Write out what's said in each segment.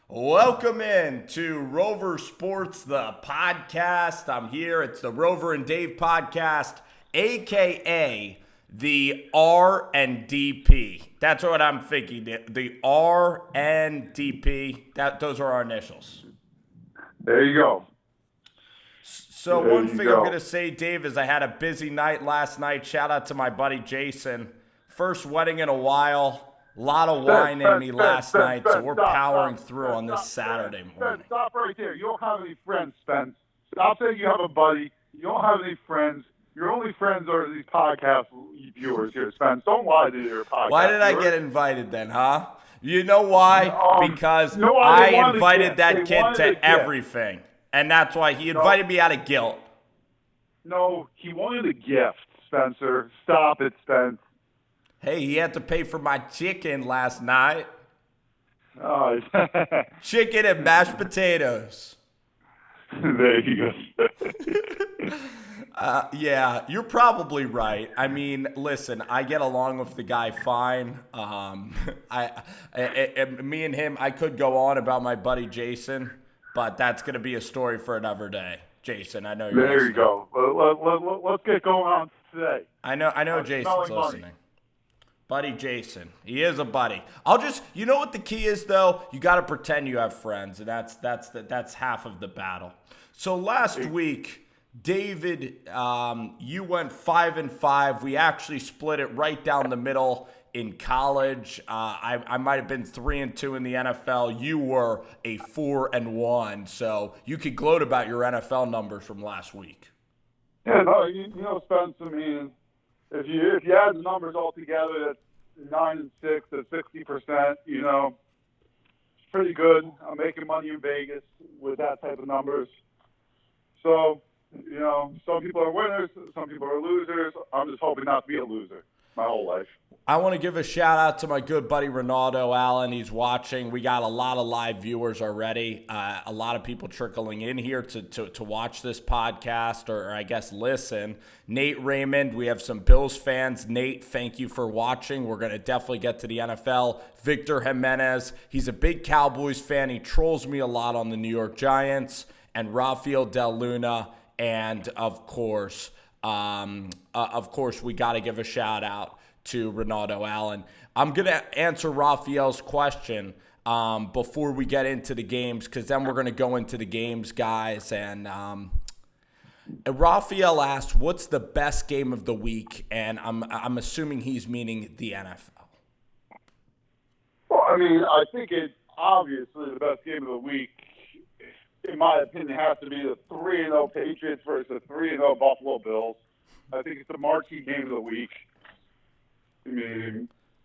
Welcome in to Rover Sports, the podcast. I'm here. It's the Rover and Dave Podcast, a.k.a. the R and DP. That's what I'm thinking. The R and DP. Those are our initials. There you go. So one thing I'm going to say, Dave, is I had a busy night last night. Shout out to my buddy Jason. First wedding in a while. A lot of wine in me last night, so we're powering through on this Saturday morning. Stop right there. You don't have any friends, Spence. Stop saying you have a buddy. You don't have any friends. Your only friends are these podcast viewers here, Spence. Don't lie to your podcast. Why did I get invited then, huh? You know why? Because I invited that kid to everything. And that's why he invited me out of guilt. No, he wanted a gift, Spencer. Stop it, Spence. Hey, he had to pay for my chicken last night. Oh. Chicken and mashed potatoes. There you go. Yeah, you're probably right. I mean, listen, I get along with the guy fine. Me and him, I could go on about my buddy Jason, but that's going to be a story for another day. Jason, I know you're listening. There you go. Let's get going on today. I know Jason's listening. Money. Buddy Jason. He is a buddy. You know what the key is, though? You got to pretend you have friends, and that's half of the battle. So last week, David, you went 5-5. We actually split it right down the middle in college. I might have been 3-2 in the NFL. You were a 4-1. So you could gloat about your NFL numbers from last week. Yeah, no, you know, Spence, I mean, if you add the numbers all together, that's 9-6, that's 60%. You know, it's pretty good. I'm making money in Vegas with that type of numbers. So, you know, some people are winners, some people are losers. I'm just hoping not to be a loser my whole life. I want to give a shout out to my good buddy Ronaldo Allen. He's watching. We got a lot of live viewers already. A lot of people trickling in here to watch this podcast or I guess listen. Nate Raymond, we have some Bills fans. Nate, thank you for watching. We're going to definitely get to the NFL. Victor Jimenez, he's a big Cowboys fan. He trolls me a lot on the New York Giants. And Rafael Del Luna, and of course, we got to give a shout out to Ronaldo Allen. I'm going to answer Raphael's question before we get into the games, because then we're going to go into the games, guys. And Raphael asked, what's the best game of the week? And I'm assuming he's meaning the NFL. Well, I mean, I think it's obviously the best game of the week, in my opinion, has to be the 3-0 Patriots versus the 3-0 Buffalo Bills. I think it's the marquee game of the week.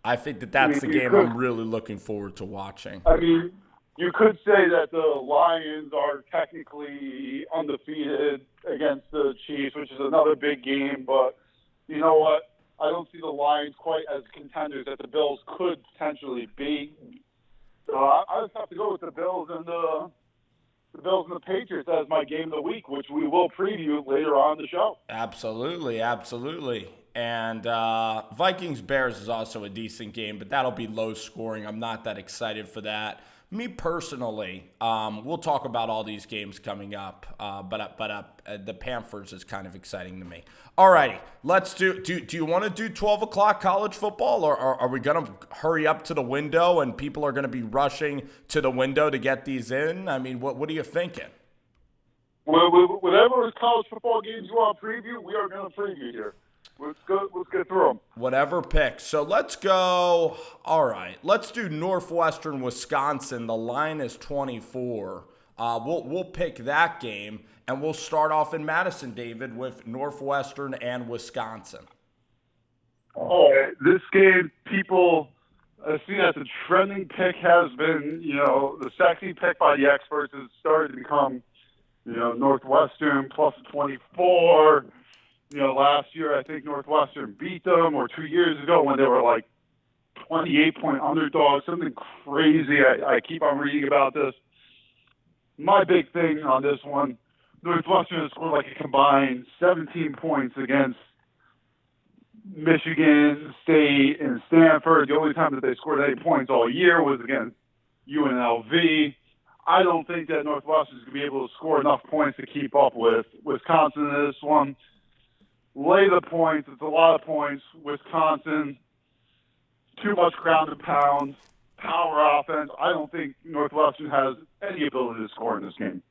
I think that's the game I'm really looking forward to watching. I mean, you could say that the Lions are technically undefeated against the Chiefs, which is another big game. But you know what? I don't see the Lions quite as contenders that the Bills could potentially be. So I just have to go with the Bills and the Patriots as my game of the week, which we will preview later on in the show. Absolutely. And Vikings-Bears is also a decent game, but that'll be low scoring. I'm not that excited for that. Me personally, we'll talk about all these games coming up, but the Panthers is kind of exciting to me. All righty, let's do you want to do 12 o'clock college football, or are we going to hurry up to the window and people are going to be rushing to the window to get these in? I mean, what are you thinking? Well, whatever college football games you want to preview, we are going to preview here. Let's get through them. Whatever pick. So let's go. All right. Let's do Northwestern, Wisconsin. The line is 24. We'll pick that game, and we'll start off in Madison, David, with Northwestern and Wisconsin. Oh, this game, people see that the trending pick has been, you know, the sexy pick by the experts has started to become, you know, Northwestern plus 24. You know, last year I think Northwestern beat them, or 2 years ago when they were like 28-point underdogs, something crazy. I keep on reading about this. My big thing on this one, Northwestern has scored like a combined 17 points against Michigan State and Stanford. The only time that they scored 8 points all year was against UNLV. I don't think that Northwestern is going to be able to score enough points to keep up with Wisconsin in this one. Lay the points. It's a lot of points. Wisconsin, too much ground and pound, power offense. I don't think Northwestern has any ability to score in this game.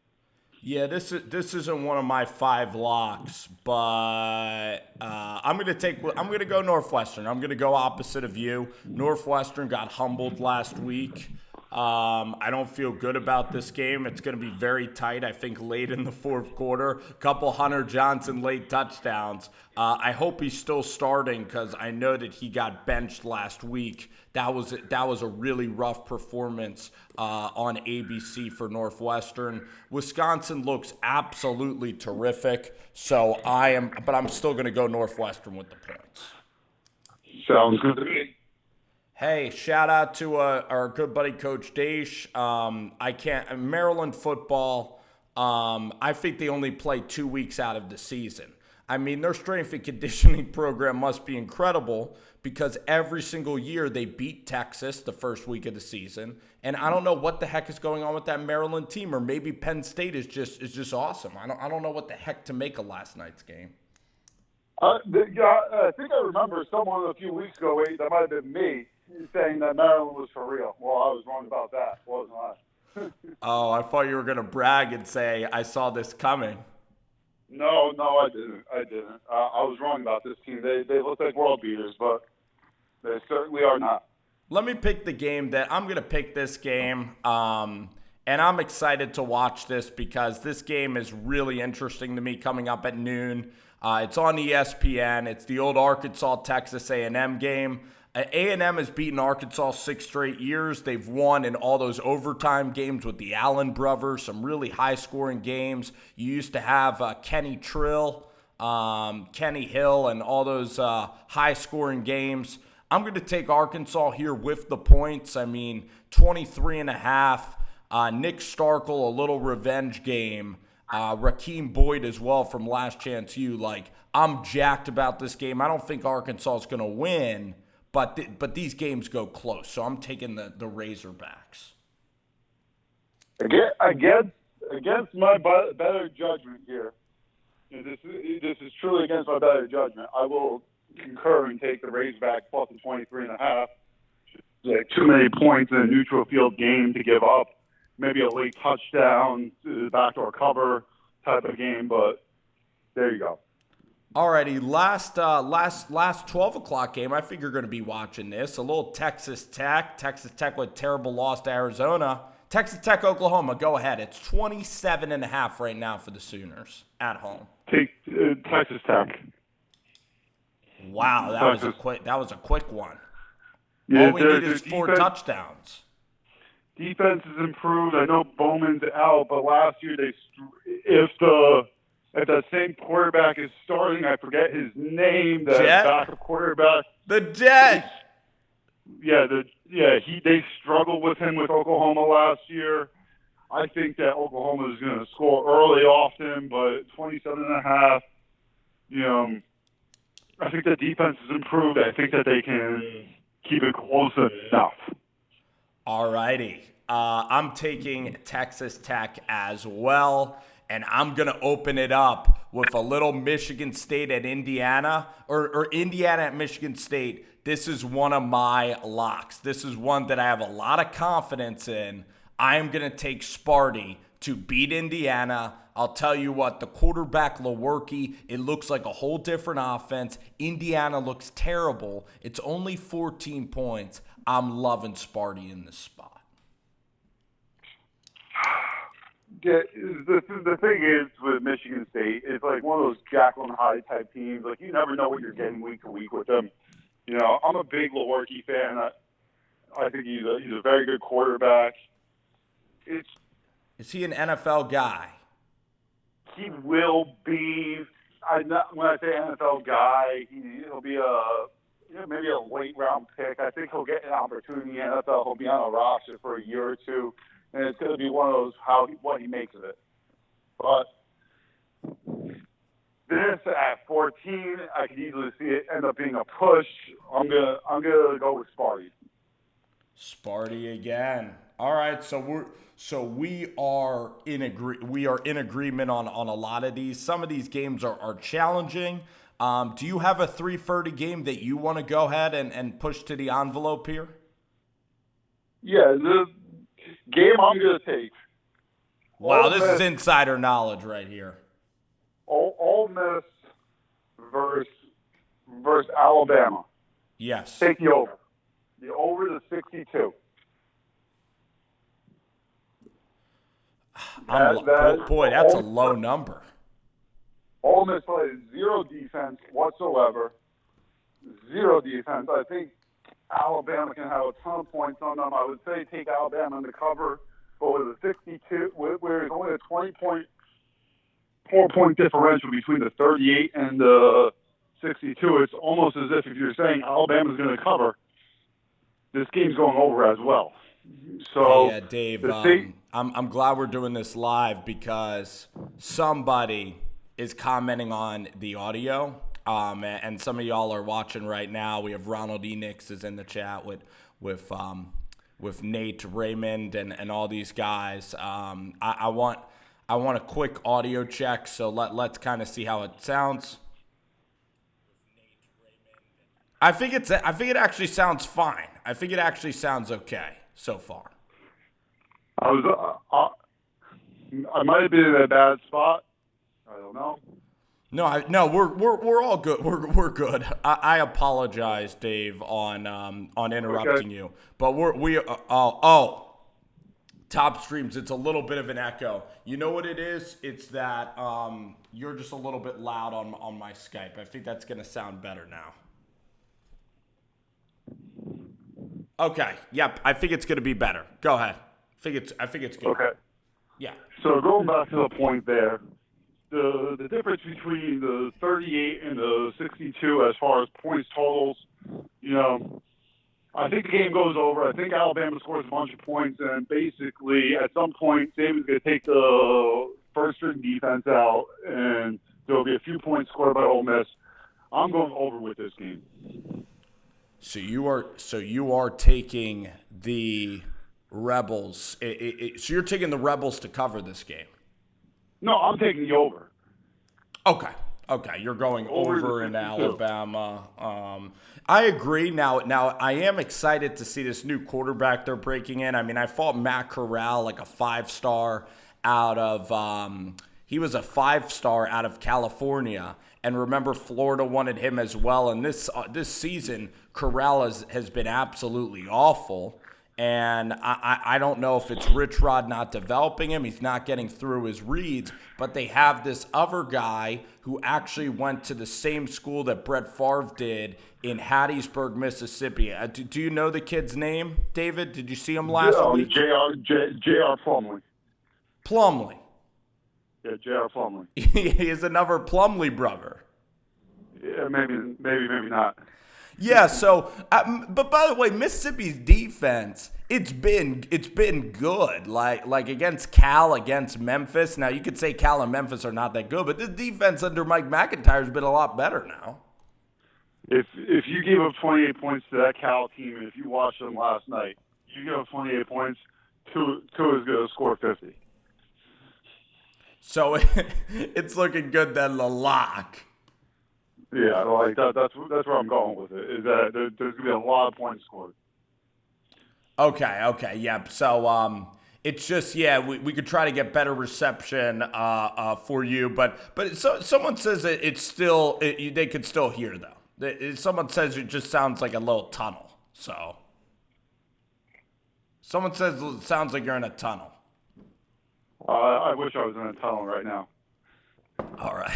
Yeah, this isn't one of my 5 locks, but I'm gonna go Northwestern. I'm gonna go opposite of you. Northwestern got humbled last week. I don't feel good about this game. It's going to be very tight, I think, late in the fourth quarter. A couple Hunter Johnson late touchdowns. I hope he's still starting because I know that he got benched last week. That was a really rough performance on ABC for Northwestern. Wisconsin looks absolutely terrific, but I'm still going to go Northwestern with the points. Sounds good to me. Hey, shout out to our good buddy Coach Daesh. Maryland football, I think they only play 2 weeks out of the season. I mean, their strength and conditioning program must be incredible because every single year they beat Texas the first week of the season. And I don't know what the heck is going on with that Maryland team, or maybe Penn State is just awesome. I don't know what the heck to make of last night's game. I think I remember someone a few weeks ago, that might have been me, saying that Maryland was for real. Well, I was wrong about that, wasn't I? Oh, I thought you were going to brag and say, I saw this coming. No, I didn't. I was wrong about this team. They look like world beaters, but they certainly are not. Let me pick the game that I'm going to pick this game. And I'm excited to watch this because this game is really interesting to me coming up at noon. It's on ESPN. It's the old Arkansas-Texas A&M game. A&M has beaten Arkansas 6 straight years. They've won in all those overtime games with the Allen brothers, some really high-scoring games. You used to have Kenny Trill, Kenny Hill, and all those high-scoring games. I'm going to take Arkansas here with the points. I mean, 23.5. Nick Starkel, a little revenge game. Rakeem Boyd as well from Last Chance U. I'm jacked about this game. I don't think Arkansas is going to win. But these games go close, so I'm taking the Razorbacks. Against my better judgment here, this is truly against my better judgment. I will concur and take the Razorbacks plus the 23.5. Too many points in a neutral field game to give up. Maybe a late touchdown, backdoor cover type of game, but there you go. Alrighty, last 12 o'clock game. I think you're going to be watching this. A little Texas Tech with terrible loss to Arizona. Texas Tech, Oklahoma. Go ahead. It's 27.5 right now for the Sooners at home. Take Texas Tech. Wow, that was a quick one. Yeah, all we need is 4 touchdowns. Defense has improved. I know Bowman's out, but last year if that same quarterback is starting, I forget his name, the backup quarterback. The Jet. They struggled with him with Oklahoma last year. I think that Oklahoma is going to score early often, but 27.5, I think the defense has improved. I think that they can keep it close enough. All righty. I'm taking Texas Tech as well. And I'm going to open it up with a little Michigan State at Indiana, or Indiana at Michigan State. This is one of my locks. This is one that I have a lot of confidence in. I am going to take Sparty to beat Indiana. I'll tell you what, the quarterback, Lewerke, it looks like a whole different offense. Indiana looks terrible. It's only 14 points. I'm loving Sparty in this spot. Yeah, the thing is with Michigan State, it's like one of those Jekyll and Hyde type teams. Like, you never know what you're getting week to week with them. I'm a big Lewerke fan. I think he's a very good quarterback. Is he an NFL guy? He will be. When I say NFL guy, he'll be maybe a late round pick. I think he'll get an opportunity in the NFL. He'll be on a roster for a year or two. And it's going to be one of those what he makes of it. But this at 14, I could easily see it end up being a push. I'm gonna go with Sparty. Sparty again. All right, so we are in agreement on a lot of these. Some of these games are challenging. Do you have a 3:30 game that you want to go ahead and push to the envelope here? Yeah, the game I'm going to take. Wow, this is insider knowledge right here. Ole Miss versus Alabama. Yes. Take the over. The over to 62. Boy, that's a low number. Ole Miss plays zero defense whatsoever. Zero defense. I think Alabama can have a ton of points on them. I would say take Alabama in the cover, but with a 62, where it's only a 20.4-point differential between the 38 and the 62, it's almost as if you're saying Alabama's going to cover, this game's going over as well. So yeah, Dave, I'm glad we're doing this live because somebody is commenting on the audio, and some of y'all are watching right now. We have Ronald Enix is in the chat with Nate Raymond and all these guys. I want a quick audio check, so let's kind of see how it sounds. I think it actually sounds fine. I think it actually sounds okay so far. I might have been in a bad spot. I don't know. No, we're all good. We're good. I apologize, Dave, on interrupting you, but top streams. It's a little bit of an echo. You know what it is? It's that you're just a little bit loud on my Skype. I think that's gonna sound better now. Okay. Yep. I think it's gonna be better. Go ahead. I think it's good. Okay. Yeah. So going back to the point there, the difference between the 38 and the 62 as far as points totals, I think the game goes over. I think Alabama scores a bunch of points, and basically at some point, Saban's going to take the first-string defense out, and there'll be a few points scored by Ole Miss. I'm going over with this game. So you are taking the Rebels. So you're taking the Rebels to cover this game. No, I'm taking the over. Okay. You're going over in Alabama. I agree. Now I am excited to see this new quarterback they're breaking in. I mean, I thought Matt Corral, like a 5-star out of he was a 5-star out of California. And remember, Florida wanted him as well. And this season, Corral has been absolutely awful. And I don't know if it's Rich Rod not developing him. He's not getting through his reads. But they have this other guy who actually went to the same school that Brett Favre did in Hattiesburg, Mississippi. Do you know the kid's name, David? Did you see him last week? J.R. Plumlee. Plumlee. Yeah, J.R. Plumlee. He is another Plumlee brother. Yeah, maybe not. Yeah, so, but by the way, Mississippi's defense, it's been good. Like against Cal, against Memphis. Now, you could say Cal and Memphis are not that good, but this defense under Mike McIntyre has been a lot better now. If you gave up 28 points to that Cal team, and if you watched them last night, you give up 28 points, two is going to score 50. So it's looking good then the lock. Yeah, like that's where I'm going with it. Is that there's going to be a lot of points scored. Okay, yep. So it's just we could try to get better reception for you, but someone says it's still they could still hear though. Someone says it just sounds like a little tunnel. So someone says it sounds like you're in a tunnel. I wish I was in a tunnel right now. All right.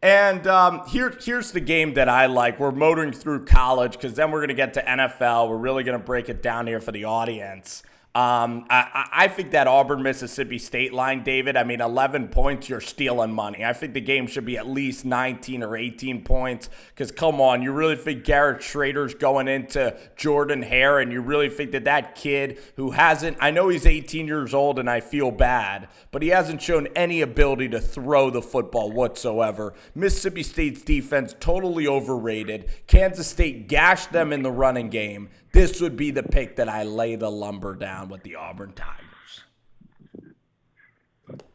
And here's the game that I like. We're motoring through college because then we're going to get to NFL. We're really going to break it down here for the audience. I think that Auburn-Mississippi State line, David, 11 points, you're stealing money. I think the game should be at least 19 or 18 points because, come on, you really think Garrett Schrader's going into Jordan Hare and you really think that kid who hasn't – I know he's 18 years old and I feel bad, but he hasn't shown any ability to throw the football whatsoever. Mississippi State's defense totally overrated. Kansas State gashed them in the running game. this would be the pick that I lay the lumber down with the Auburn Tigers.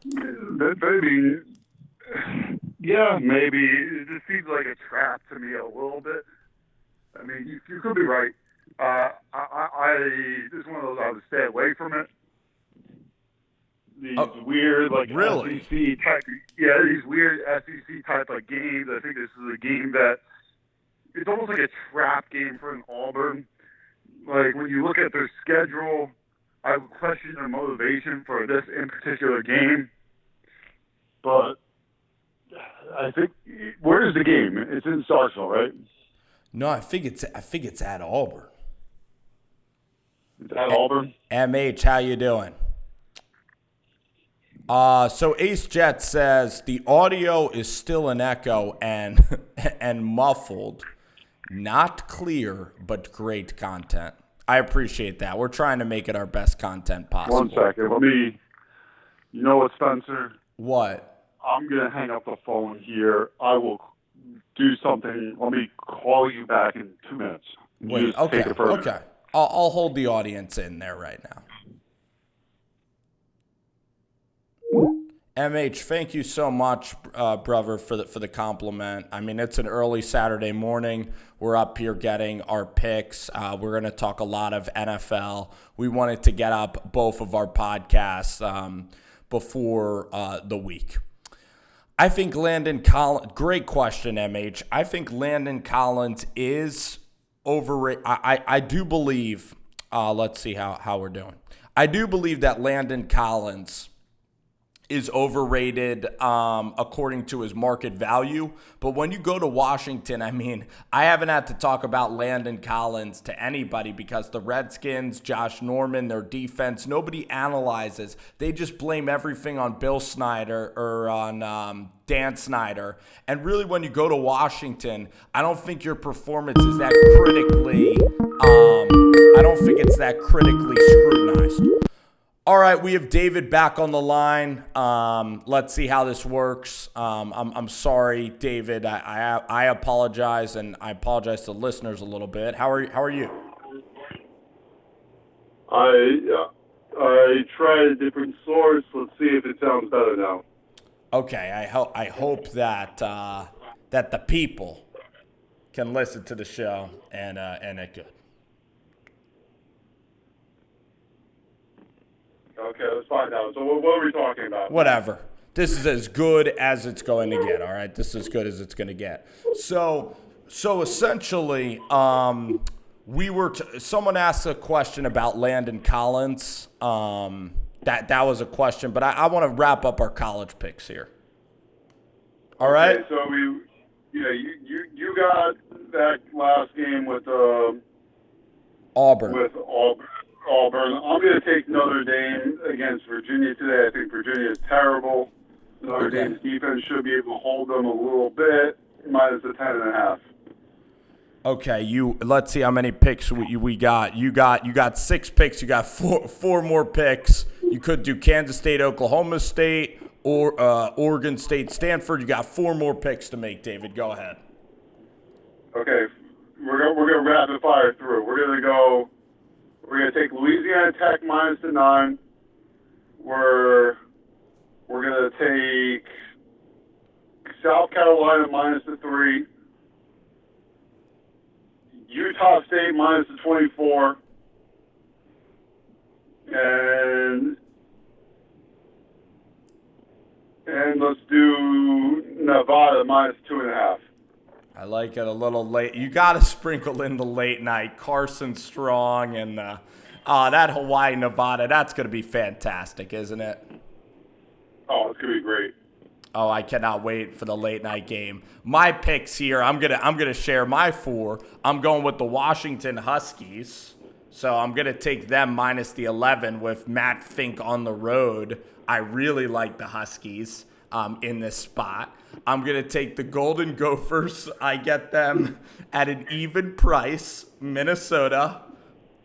Maybe, yeah, maybe. It just seems like a trap to me a little bit. I mean, you could be right. This is one of those I would stay away from it. These weird, like, really? SEC type, these weird SEC type of games. I think this is a game that it's almost like a trap game for an Auburn. Like, when you look at their schedule, I would question their motivation for this in particular game. But I think, where is the game? It's in Starkville, right? No, I think it's at Auburn. It's at Auburn. MH, how you doing? So Ace Jet says the audio is still an echo and muffled, not clear, but great content. I appreciate that. We're trying to make it our best content possible. 1 second. You know what, Spencer? What? I'm going to hang up the phone here. I will do something. Let me call you back in 2 minutes. Wait, okay. I'll hold the audience in there right now. MH, thank you so much, brother, for the compliment. I mean, it's an early Saturday morning. We're up here getting our picks. We're going to talk a lot of NFL. We wanted to get up both of our podcasts before the week. I think Landon Collins, great question, MH. I think Landon Collins is overrated. I do believe, let's see how we're doing. I do believe that Landon Collins is overrated according to his market value. But when you go to Washington, I mean, I haven't had to talk about Landon Collins to anybody because the Redskins, Josh Norman, their defense, nobody analyzes. They just blame everything on Bill Snyder or on Dan Snyder. And really, when you go to Washington, I don't think your performance is that critically, I don't think it's that critically scrutinized. All right, we have David back on the line. Let's see how this works. I'm sorry, David. I apologize, and I apologize to listeners a little bit. How are you? I tried a different source. Let's see if it sounds better now. Okay, I hope that that the people can listen to the show and it good. Okay, let's find out. So what are we talking about? Whatever. This is as good as it's going to get, all right? This is as good as it's going to get. So essentially, someone asked a question about Landon Collins. That was a question, but I want to wrap up our college picks here. All right? Okay, so you got that last game with Auburn. Auburn. I'm going to take Notre Dame against Virginia today. I think Virginia is terrible. Notre Dame's defense should be able to hold them a little bit, minus the 10.5. Okay, let's see how many picks we got. You got 6 picks. You got four more picks. You could do Kansas State, Oklahoma State, or Oregon State, Stanford. You got 4 more picks to make, David. Go ahead. Okay, we're gonna rapid fire through. We're gonna take Louisiana Tech minus the 9. We're gonna take South Carolina minus the 3. Utah State minus the 24. And let's do Nevada minus 2.5. I like it a little late. You got to sprinkle in the late night. Carson Strong and that Hawaii, Nevada. That's going to be fantastic, isn't it? Oh, it's going to be great. Oh, I cannot wait for the late night game. My picks here, I'm gonna share my 4. I'm going with the Washington Huskies. So I'm going to take them minus the 11 with Matt Fink on the road. I really like the Huskies in this spot. I'm going to take the Golden Gophers. I get them at an even price. Minnesota,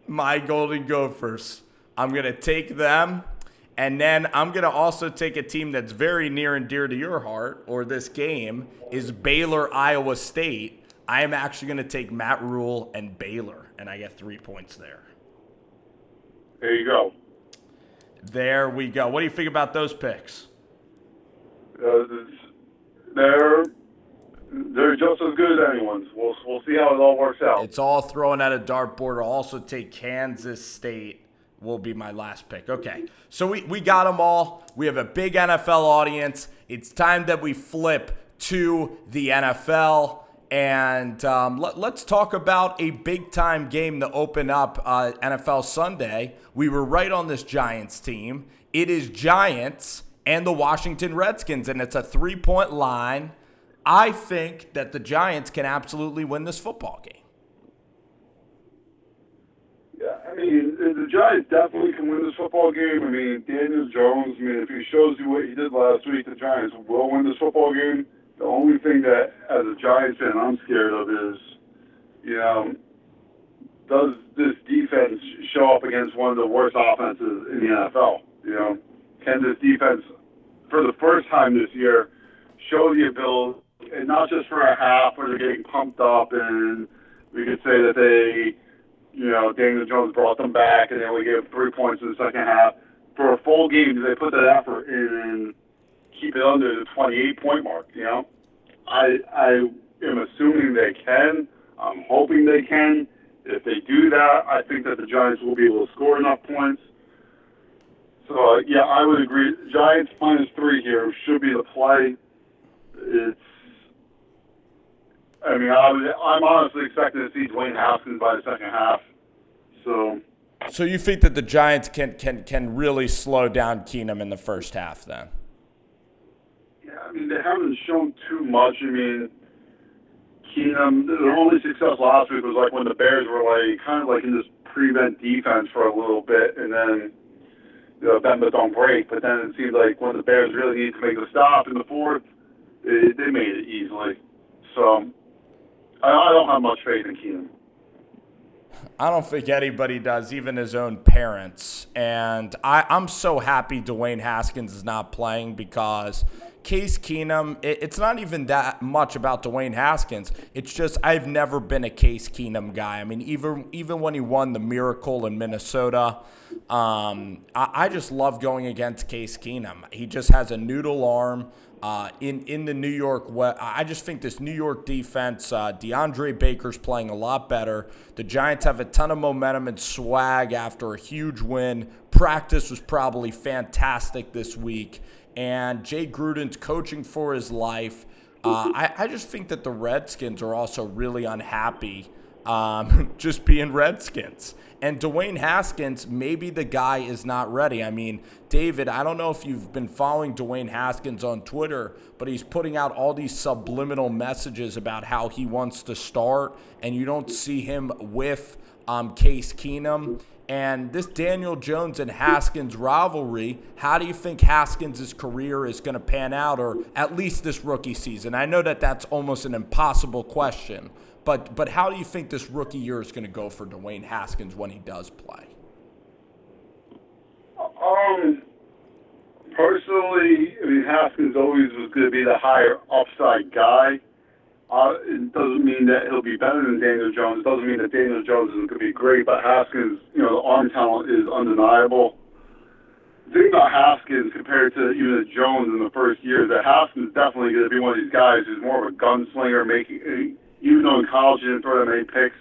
my Golden Gophers. I'm going to take them. And then I'm going to also take a team that's very near and dear to your heart, or this game, is Baylor, Iowa State. I am actually going to take Matt Rule and Baylor, and I get 3 points there. There you go. There we go. What do you think about those picks? They're just as good as anyone's. We'll see how it all works out. It's all thrown at a dartboard. I'll also take Kansas State will be my last pick. Okay, so we got them all. We have a big NFL audience. It's time that we flip to the NFL. And let's talk about a big-time game to open up NFL Sunday. We were right on this Giants team. It is Giants and the Washington Redskins, and it's a 3-point line. I think that the Giants can absolutely win this football game. Yeah, I mean, the Giants definitely can win this football game. I mean, Daniel Jones, if he shows you what he did last week, the Giants will win this football game. The only thing that, as a Giants fan, I'm scared of is, does this defense show up against one of the worst offenses in the NFL? Can this defense, for the first time this year, show the ability, and not just for a half where they're getting pumped up, and we could say that Daniel Jones brought them back, and they only gave 3 points in the second half. For a full game, do they put that effort in and keep it under the 28-point mark? I am assuming they can. I'm hoping they can. If they do that, I think that the Giants will be able to score enough points. So, I would agree. Giants -3 here should be the play. I'm honestly expecting to see Dwayne Haskins by the second half. So you think that the Giants can really slow down Keenum in the first half then? Yeah, they haven't shown too much. Keenum, their only success last week was when the Bears were kind of in this prevent defense for a little bit, and then bend but don't break. But then it seemed like when the Bears really needed to make the stop in the fourth, they made it easily. So I don't have much faith in Keenum. I don't think anybody does, even his own parents. And I'm so happy Dwayne Haskins is not playing because Case Keenum, it's not even that much about Dwayne Haskins. It's just I've never been a Case Keenum guy. Even when he won the Miracle in Minnesota, I just love going against Case Keenum. He just has a noodle arm. In the New York, I just think this New York defense, DeAndre Baker's playing a lot better. The Giants have a ton of momentum and swag after a huge win. Practice was probably fantastic this week. And Jay Gruden's coaching for his life. I just think that the Redskins are also really unhappy just being Redskins. And Dwayne Haskins, maybe the guy is not ready. David, I don't know if you've been following Dwayne Haskins on Twitter, but he's putting out all these subliminal messages about how he wants to start, and you don't see him with Case Keenum. And this Daniel Jones and Haskins rivalry, how do you think Haskins' career is going to pan out, or at least this rookie season? I know that that's almost an impossible question, but how do you think this rookie year is going to go for Dwayne Haskins when he does play? Personally, Haskins always was going to be the higher upside guy. It doesn't mean that he'll be better than Daniel Jones. It doesn't mean that Daniel Jones isn't going to be great, but Haskins, the arm talent is undeniable. The thing about Haskins compared to even Jones in the first year is that Haskins is definitely going to be one of these guys who's more of a gunslinger, even though in college he didn't throw that many picks.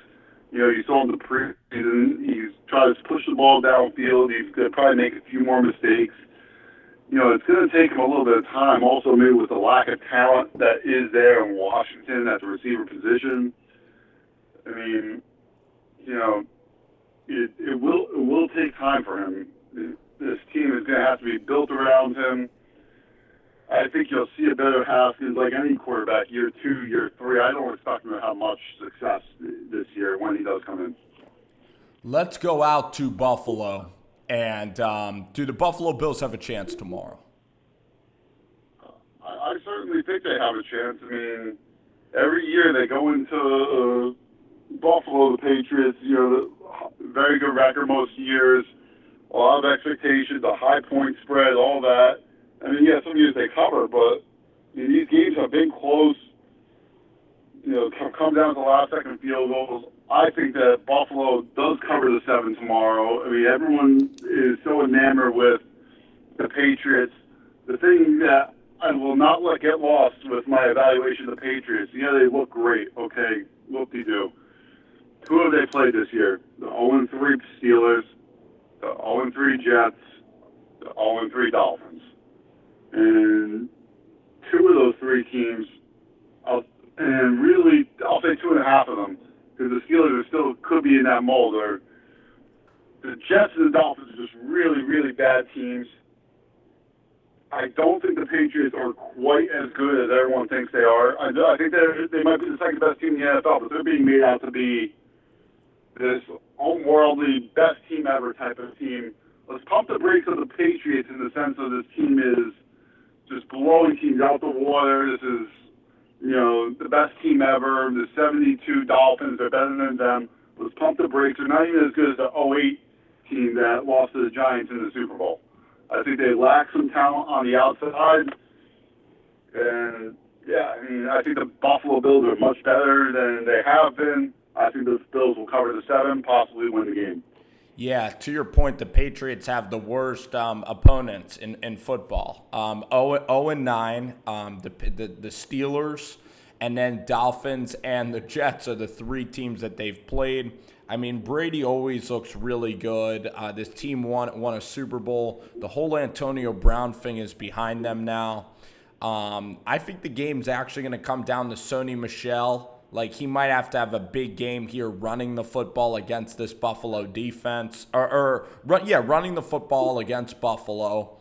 You saw him the preseason. He's trying to push the ball downfield. He's going to probably make a few more mistakes. It's going to take him a little bit of time. Also, maybe with the lack of talent that is there in Washington at the receiver position. It will take time for him. This team is going to have to be built around him. I think you'll see a better Haskins like any quarterback, year 2, year 3. I don't expect him to have much success this year when he does come in. Let's go out to Buffalo. And do the Buffalo Bills have a chance tomorrow? I certainly think they have a chance. Every year they go into Buffalo, the Patriots, very good record most years, a lot of expectations, a high point spread, all that. Some years they cover, but these games have been close. come down to last-second field goals. I think that Buffalo does cover the 7 tomorrow. I mean, everyone is so enamored with the Patriots. The thing that I will not let get lost with my evaluation of the Patriots, they look great, okay, whoop-de-doo. Who have they played this year? The 0-3 Steelers, the 0-3 Jets, the 0-3 Dolphins. And 2 of those 3 teams, I'll say 2.5 of them, because the Steelers still could be in that mold. Or the Jets and the Dolphins are just really, really bad teams. I don't think the Patriots are quite as good as everyone thinks they are. I think they might be the second best team in the NFL, but they're being made out to be this unworldly, best team ever type of team. Let's pump the brakes of the Patriots in the sense of this team is just blowing teams out the water. This is, the best team ever. The 72 Dolphins are better than them. Let's pump the brakes. They're not even as good as the 08 team that lost to the Giants in the Super Bowl. I think they lack some talent on the outside. And, I think the Buffalo Bills are much better than they have been. I think the Bills will cover the 7, possibly win the game. Yeah, to your point, the Patriots have the worst opponents in football. 0-9, the Steelers, and then Dolphins and the Jets are the 3 teams that they've played. I mean, Brady always looks really good. This team won a Super Bowl. The whole Antonio Brown thing is behind them now. I think the game's actually going to come down to Sony Michel. Like, he might have to have a big game here running the football against this Buffalo defense. Running the football against Buffalo.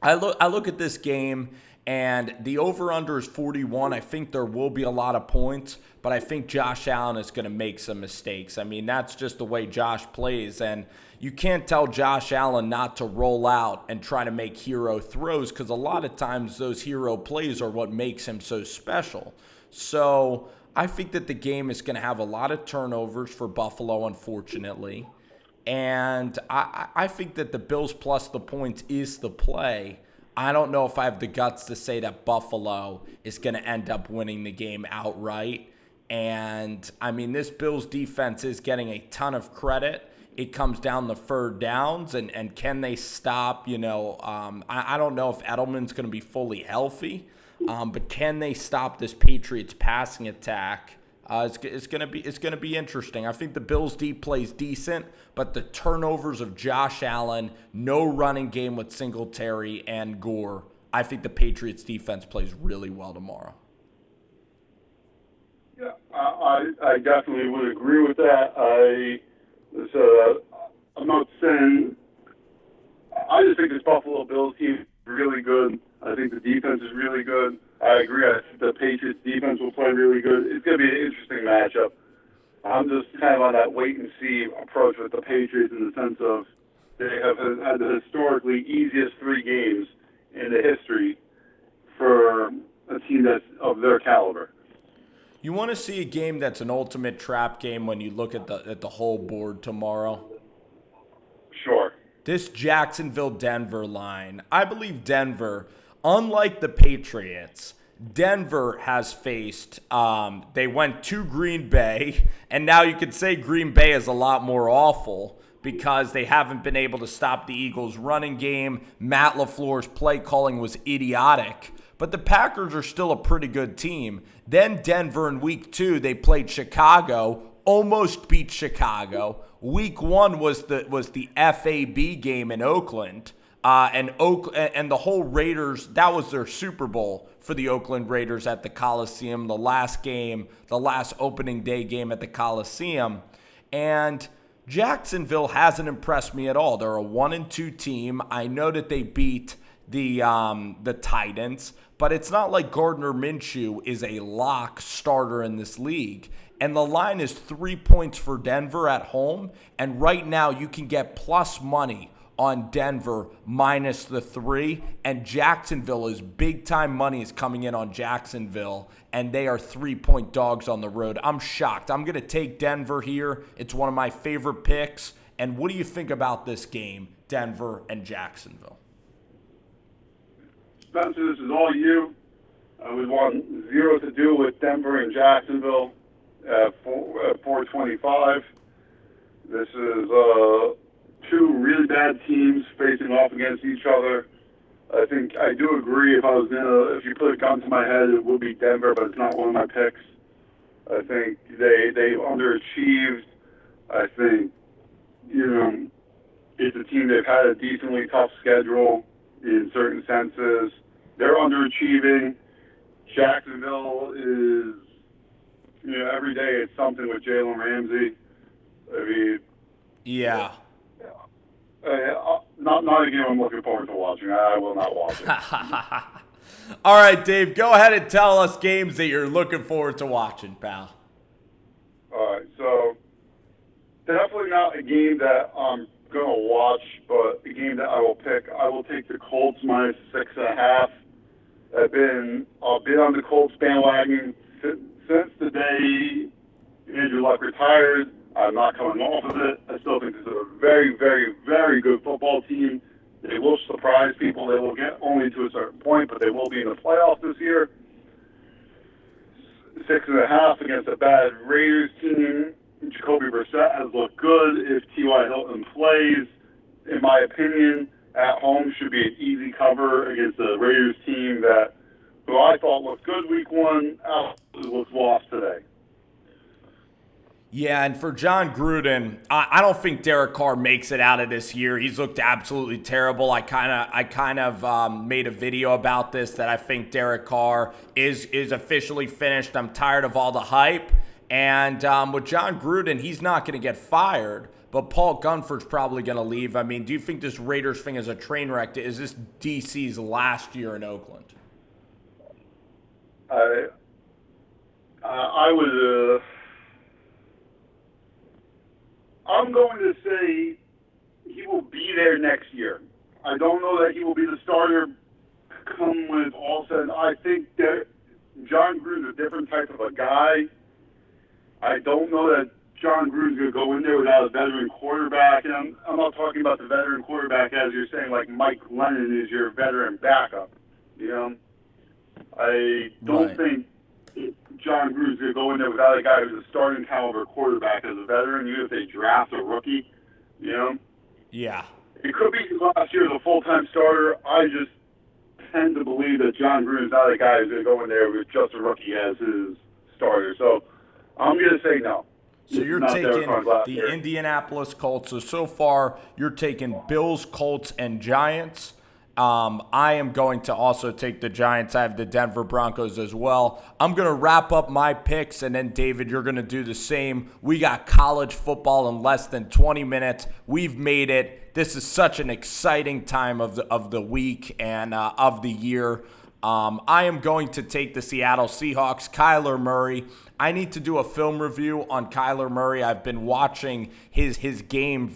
I look at this game, and the over-under is 41. I think there will be a lot of points, but I think Josh Allen is going to make some mistakes. I mean, that's just the way Josh plays, and you can't tell Josh Allen not to roll out and try to make hero throws, because a lot of times those hero plays are what makes him so special. So I think that the game is going to have a lot of turnovers for Buffalo, unfortunately. And I think that the Bills plus the points is the play. I don't know if I have the guts to say that Buffalo is going to end up winning the game outright. And, I mean, this Bills defense is getting a ton of credit. It comes down to third downs, and can they stop, I don't know if Edelman's going to be fully healthy. But can they stop this Patriots passing attack? It's going to be interesting. I think the Bills D plays decent, but the turnovers of Josh Allen, no running game with Singletary and Gore. I think the Patriots defense plays really well tomorrow. Yeah, I definitely would agree with that. I'm not saying. I just think this Buffalo Bills team is really good. I think the defense is really good. I agree. I think the Patriots defense will play really good. It's going to be an interesting matchup. I'm just kind of on that wait-and-see approach with the Patriots in the sense of they have had the historically easiest 3 games in the history for a team that's of their caliber. You want to see a game that's an ultimate trap game when you look at the whole board tomorrow? Sure. This Jacksonville-Denver line, I believe Denver, unlike the Patriots, Denver has faced, they went to Green Bay, and now you could say Green Bay is a lot more awful because they haven't been able to stop the Eagles' running game. Matt LaFleur's play calling was idiotic, but the Packers are still a pretty good team. Then Denver in week 2, they played Chicago, almost beat Chicago. Week 1 was the FAB game in Oakland. And the whole Raiders, that was their Super Bowl for the Oakland Raiders at the Coliseum, the last opening day game at the Coliseum. And Jacksonville hasn't impressed me at all. They're a 1-2 team. I know that they beat the Titans, but it's not like Gardner Minshew is a lock starter in this league. And the line is 3 points for Denver at home. And right now you can get plus money on Denver minus the 3. And Jacksonville is big-time money is coming in on Jacksonville. And they are 3-point dogs on the road. I'm shocked. I'm going to take Denver here. It's one of my favorite picks. And what do you think about this game, Denver and Jacksonville? Spencer, this is all you. I would want zero to do with Denver and Jacksonville at 425. This is two really bad teams facing off against each other. I think I do agree. If you put a gun to my head, it would be Denver, but it's not one of my picks. I think they underachieved. I think it's a team they've had a decently tough schedule in certain senses. They're underachieving. Jacksonville is, every day it's something with Jalen Ramsey. I mean, yeah. Not a game I'm looking forward to watching. I will not watch it. All right, Dave, go ahead and tell us games that you're looking forward to watching, pal. All right, so definitely not a game that I'm going to watch, but a game that I will pick. I will take the Colts minus 6.5. I've been on the Colts bandwagon since the day Andrew Luck retired. I'm not coming off of it. I still think this is a very, very, very good football team. They will surprise people. They will get only to a certain point, but they will be in the playoffs this year. 6.5 against a bad Raiders team. Jacoby Brissett has looked good. If T.Y. Hilton plays, in my opinion, at home should be an easy cover against the Raiders team who I thought looked good week one, was lost today. Yeah, and for John Gruden, I don't think Derek Carr makes it out of this year. He's looked absolutely terrible. I kind of made a video about this, that I think Derek Carr is officially finished. I'm tired of all the hype. And with John Gruden, he's not going to get fired, but Paul Gunford's probably going to leave. I mean, do you think this Raiders thing is a train wreck? Is this DC's last year in Oakland? I'm going to say he will be there next year. I don't know that he will be the starter come when it's all said. I think that John Gruden's a different type of a guy. I don't know that John Gruden's going to go in there without a veteran quarterback. And I'm not talking about the veteran quarterback as you're saying, like Mike Lennon is your veteran backup. I don't think John Gruden's going to go in there without a guy who's a starting caliber quarterback as a veteran, even if they draft a rookie. Yeah. It could be last year as a full-time starter. I just tend to believe that John Gruden's not a guy who's going to go in there with just a rookie as his starter. So I'm going to say no. So you're taking the Indianapolis Colts. So far, you're taking Bills, Colts, and Giants. I am going to also take the Giants. I have the Denver Broncos as well. I'm going to wrap up my picks, and then, David, you're going to do the same. We got college football in less than 20 minutes. We've made it. This is such an exciting time of the week and of the year. I am going to take the Seattle Seahawks. Kyler Murray. I need to do a film review on Kyler Murray. I've been watching his game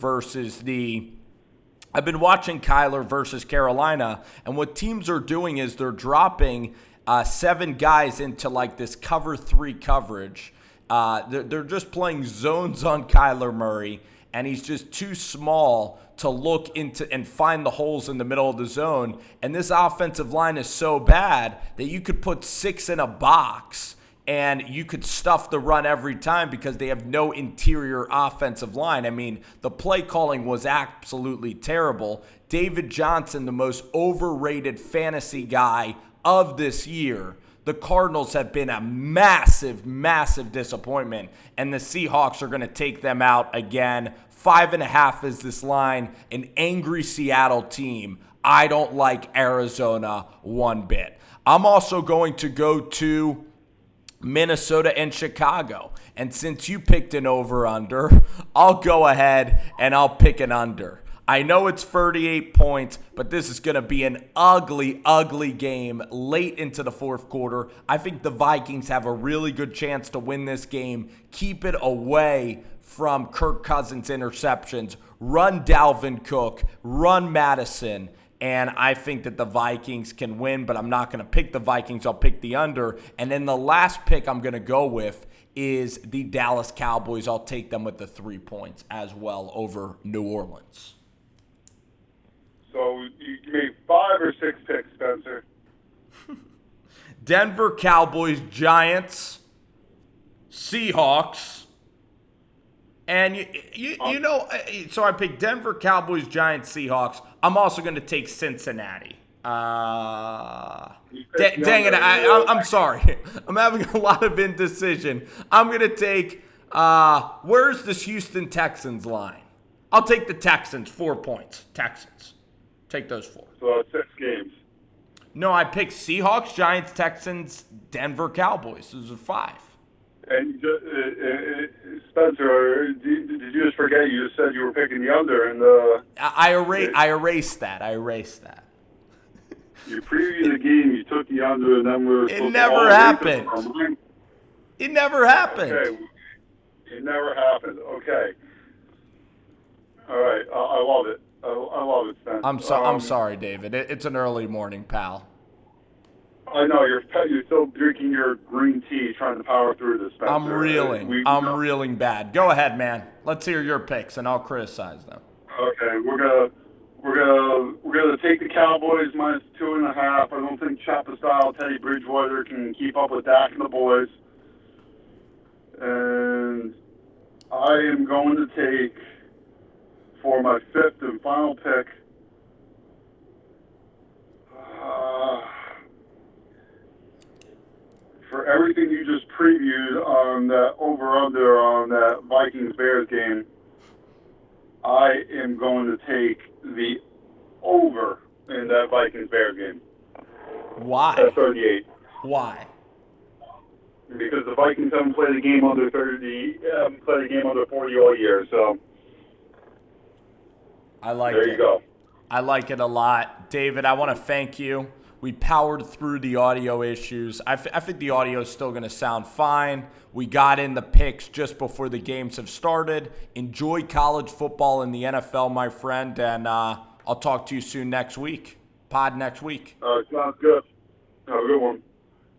I've been watching Kyler versus Carolina, and what teams are doing is they're dropping 7 guys into like this cover 3 coverage. They're just playing zones on Kyler Murray, and he's just too small to look into and find the holes in the middle of the zone. And this offensive line is so bad that you could put 6 in a box and you could stuff the run every time because they have no interior offensive line. I mean, the play calling was absolutely terrible. David Johnson, the most overrated fantasy guy of this year. The Cardinals have been a massive, massive disappointment, and the Seahawks are going to take them out again. 5.5 is this line. An angry Seattle team. I don't like Arizona one bit. I'm also going to go to Minnesota and Chicago. And since you picked an over-under, I'll go ahead and I'll pick an under. I know it's 38 points, but this is going to be an ugly, ugly game late into the fourth quarter. I think the Vikings have a really good chance to win this game. Keep it away from Kirk Cousins' interceptions. Run Dalvin Cook. Run Madison. And I think that the Vikings can win, but I'm not going to pick the Vikings. I'll pick the under. And then the last pick I'm going to go with is the Dallas Cowboys. I'll take them with the 3 points as well over New Orleans. So you made 5 or 6 picks, Spencer? Denver Cowboys, Giants, Seahawks, and so I picked Denver Cowboys, Giants, Seahawks. I'm also going to take Cincinnati. Dang it, I'm sorry. I'm having a lot of indecision. I'm going to take, where's this Houston Texans line? I'll take the Texans, 4 points. Texans. Take those 4. So 6 games. No, I picked Seahawks, Giants, Texans, Denver Cowboys. Those are 5. And Spencer, did you just forget? You just said you were picking the under, and I erased that. You previewed the game, you took the under, and then It never happened. It never happened. Okay. It never happened. Okay. All right. I love it. I love it, Spencer. I'm sorry, David. It's an early morning, pal. I know you're still drinking your green tea, trying to power through this, Spencer. I'm reeling bad. Go ahead, man. Let's hear your picks, and I'll criticize them. Okay, we're gonna take the Cowboys minus 2.5. I don't think Chopper style Teddy Bridgewater can keep up with Dak and the boys. And I am going to take, for my 5th and final pick, for everything you just previewed on that over-under on that Vikings-Bears game, I am going to take the over in that Vikings-Bears game. Why? At 38. Why? Because the Vikings haven't played a game under 30, haven't played a game under 40 all year, so I like it. There you go. I like it a lot. David, I want to thank you. We powered through the audio issues. I think the audio is still going to sound fine. We got in the picks just before the games have started. Enjoy college football and the NFL, my friend, and I'll talk to you soon next week. Pod next week. Sounds good. Have a good one.